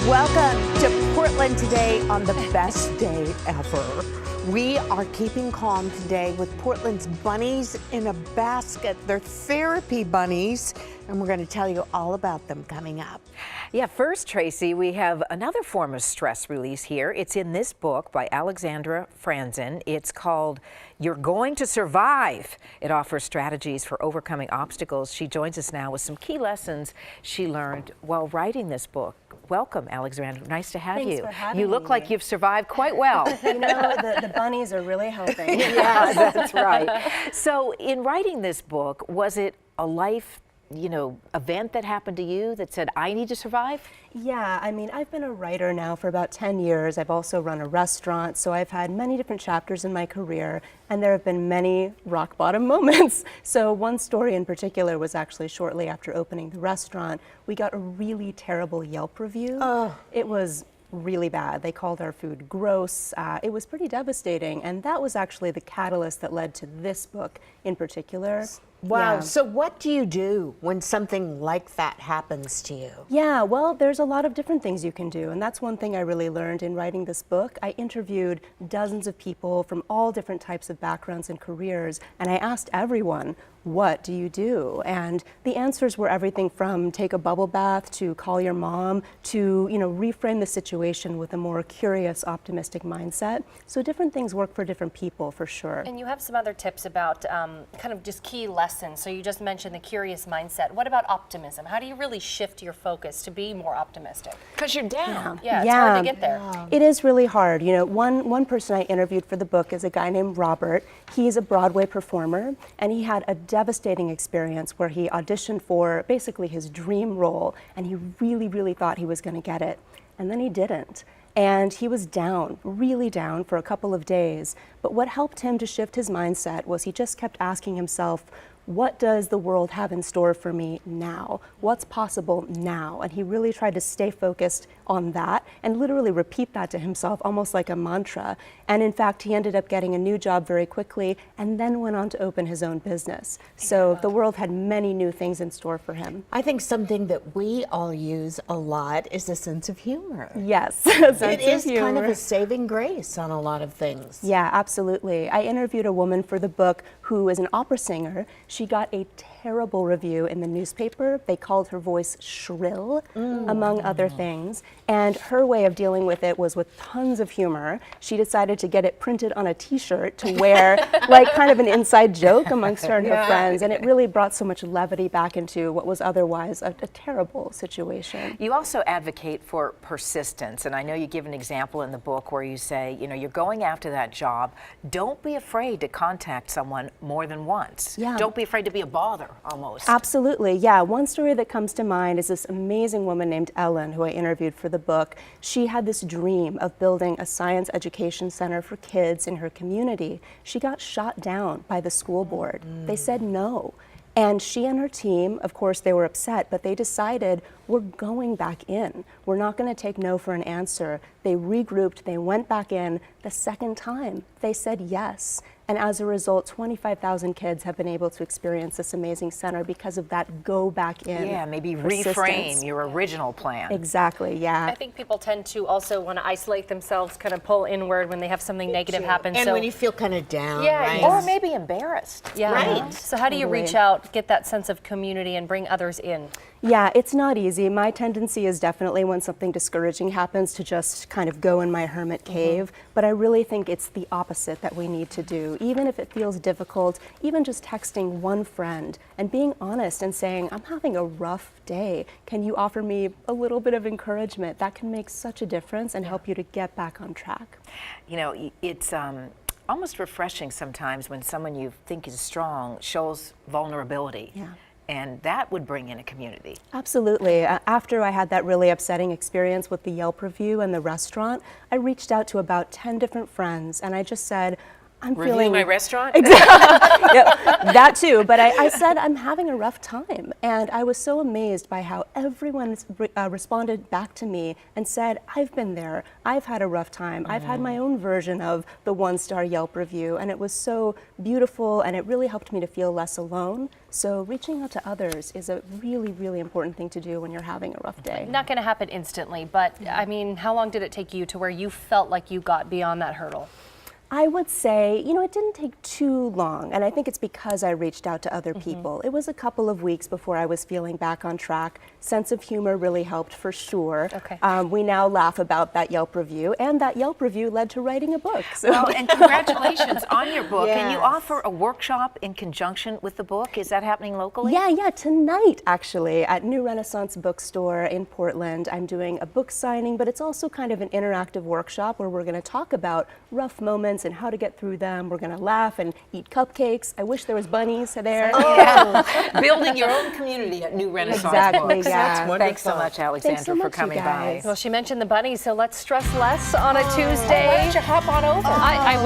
Welcome to Portland today on the best day ever. We are keeping calm today with Portland's bunnies in a basket. They're therapy bunnies, and we're going to tell you all about them coming up. Yeah, first, Tracy, we have another form of stress release here. It's in this book by Alexandra Franzen. It's called You're Going to Survive. It offers strategies for overcoming obstacles. She joins us now with some key lessons she learned while writing this book. Welcome, Alexandra. Nice to have you. Thanks for having You look me. like you've survived quite well. You know, the bunnies are really helping. Yeah, that's right. So in writing this book, was it a life, event that happened to you that said, I need to survive? Yeah, I mean, I've been a writer now for about 10 years. I've also run a restaurant, so I've had many different chapters in my career, and there have been many rock bottom moments. So one story in particular was actually shortly after opening the restaurant. We got a really terrible Yelp review. It was really bad. They called our food gross. It was pretty devastating, and that was actually the catalyst that led to this book in particular. Wow. Yeah. So what do you do when something like that happens to you? Yeah, well, there's a lot of different things you can do, and that's one thing I really learned in writing this book. I interviewed dozens of people from all different types of backgrounds and careers, and I asked everyone, what do you do? And the answers were everything from take a bubble bath to call your mom to, reframe the situation with a more curious, optimistic mindset. So different things work for different people, for sure. And you have some other tips about kind of just key lessons. So you just mentioned the curious mindset. What about optimism? How do you really shift your focus to be more optimistic? Because you're down. Yeah, it's hard to get there. It is really hard. One person I interviewed for the book is a guy named Robert. He's a Broadway performer, and he had a devastating experience where he auditioned for basically his dream role, and he really, really thought he was going to get it. And then he didn't. And he was down, really down for a couple of days. But what helped him to shift his mindset was he just kept asking himself, what does the world have in store for me now? What's possible now? And he really tried to stay focused on that and literally repeat that to himself almost like a mantra. And in fact, he ended up getting a new job very quickly and then went on to open his own business. So the world had many new things in store for him. I think something that we all use a lot is a sense of humor. Yes, It is kind of a saving grace on a lot of things. Yeah, absolutely. I interviewed a woman for the book who is an opera singer. She got a terrible review in the newspaper. They called her voice shrill, among other things. And her way of dealing with it was with tons of humor. She decided to get it printed on a t-shirt to wear like kind of an inside joke amongst her and her friends. And it really brought so much levity back into what was otherwise a terrible situation. You also advocate for persistence, and I know you give an example in the book where you say, you're going after that job. Don't be afraid to contact someone more than once. Yeah. Don't be afraid to be a bother, almost. Absolutely, yeah. One story that comes to mind is this amazing woman named Ellen, who I interviewed for the book. She had this dream of building a science education center for kids in her community. She got shot down by the school board. They said no. And she and her team, of course, they were upset, but they decided, we're going back in. We're not going to take no for an answer. They regrouped, they went back in. The second time, they said yes. And as a result, 25,000 kids have been able to experience this amazing center because of that go back in. Yeah, maybe persistence. reframe your original plan. Exactly, yeah. I think people tend to also want to isolate themselves, kind of pull inward when they have something negative happen. And so, when you feel kind of down, Yeah, right? Or maybe embarrassed. yeah. Right. So how do you reach out, get that sense of community and bring others in? Yeah, it's not easy. My tendency is definitely when something discouraging happens to just kind of go in my hermit cave, but I really think it's the opposite that we need to do. Even if it feels difficult, even just texting one friend and being honest and saying, I'm having a rough day. Can you offer me a little bit of encouragement? That can make such a difference and help you to get back on track. It's almost refreshing sometimes when someone you think is strong shows vulnerability. Yeah. And that would bring in a community. Absolutely. After I had that really upsetting experience with the Yelp review and the restaurant, I reached out to about 10 different friends and I just said, I'm Review feeling my restaurant? Yep, that too. But I said I'm having a rough time, and I was so amazed by how everyone responded back to me and said, "I've been there. I've had a rough time. I've had my own version of the one-star Yelp review," and it was so beautiful, and it really helped me to feel less alone. So reaching out to others is a really, really important thing to do when you're having a rough day. Not going to happen instantly, but I mean, how long did it take you to where you felt like you got beyond that hurdle? I would say, it didn't take too long, and I think it's because I reached out to other people. It was a couple of weeks before I was feeling back on track. Sense of humor really helped for sure. Okay. We now laugh about that Yelp review, and that Yelp review led to writing a book. So. Well, and congratulations on your book. And you Yes. offer a workshop in conjunction with the book. Is that happening locally? Yeah, tonight actually at New Renaissance Bookstore in Portland. I'm doing a book signing, but it's also kind of an interactive workshop where we're going to talk about rough moments and how to get through them. We're going to laugh and eat cupcakes. I wish there was bunnies there. Building your own community at New Renaissance Exactly, Books. yeah. Thanks so much, Alexandra, so for much, you coming by. guys. Well, she mentioned the bunnies, so let's stress less on a Tuesday. Why don't you hop on over? I will.